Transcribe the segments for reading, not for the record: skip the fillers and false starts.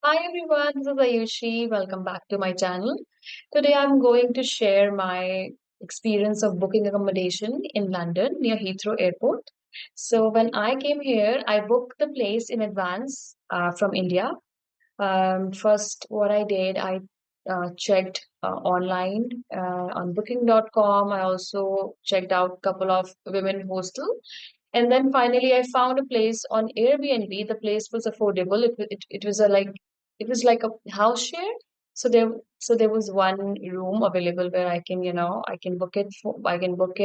Hi everyone, this is Ayushi. Welcome back to my channel. Today I'm going to share my experience of booking accommodation in London near Heathrow Airport. So when I came here, I booked the place in advance from India. First, what I did, I checked online on booking.com. I also checked out a couple of women hostel. And then finally, I found a place on Airbnb. The place was affordable. It was it was like a house share. So there was one room available where I can book it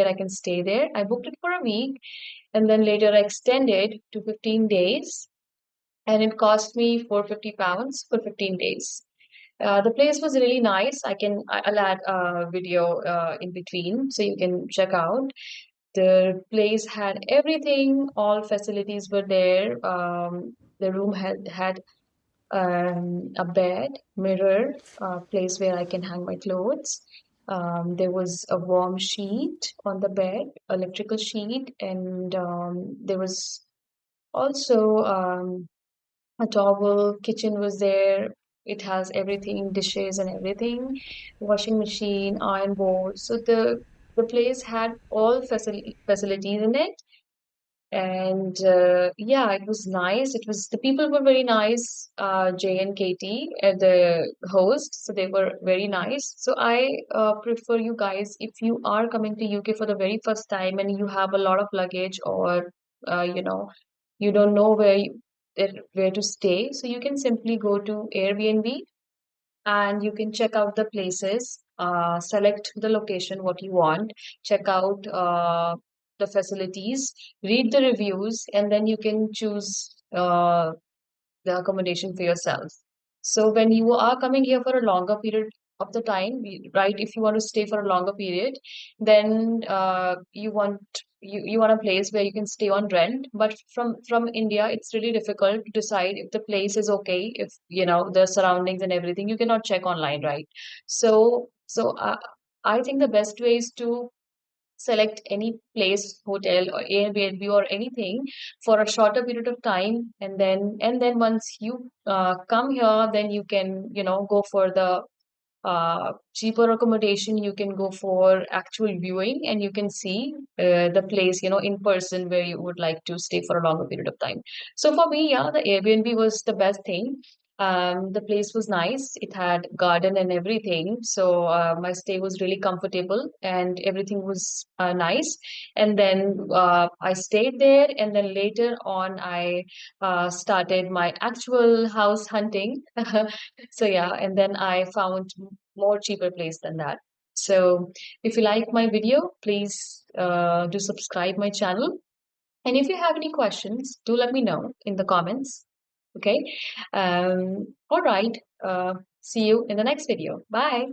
I can stay there. I booked it for a week, and then later I extended to 15 days, and it cost me £450 for 15 days. The place was really nice. I'll add a video in between so you can check out. The place had everything, all facilities were there. The room had a bed, mirror, place where I can hang my clothes. There was a warm sheet on the bed, electrical sheet, and there was also a towel. Kitchen was there. It has everything, dishes and everything, washing machine, iron board. So the place had all facilities in it, and yeah, it was nice. It was the people were very nice. Jay and Katie, the host, so they were very nice. So I prefer you guys, if you are coming to UK for the very first time and you have a lot of luggage, or you don't know where to stay, so you can simply go to Airbnb and you can check out the places, select the location what you want, check out the facilities, read the reviews, and then you can choose the accommodation for yourself. So when you are coming here for a longer period of the time, right? If you want to stay for a longer period, then you want a place where you can stay on rent. But from India, it's really difficult to decide if the place is okay, if you know the surroundings and everything. You cannot check online, right? So I think the best way is to select any place, hotel or Airbnb or anything for a shorter period of time, and then once you come here, then you can go for the cheaper accommodation. You can go for actual viewing, and you can see the place in person where you would like to stay for a longer period of time. So for me, yeah, the Airbnb was the best thing. The place was nice. It had garden and everything. So my stay was really comfortable and everything was nice. And then I stayed there, and then later on I started my actual house hunting. So yeah, and then I found more cheaper place than that. So if you like my video, please do subscribe my channel. And if you have any questions, do let me know in the comments. Okay. All right. See you in the next video. Bye.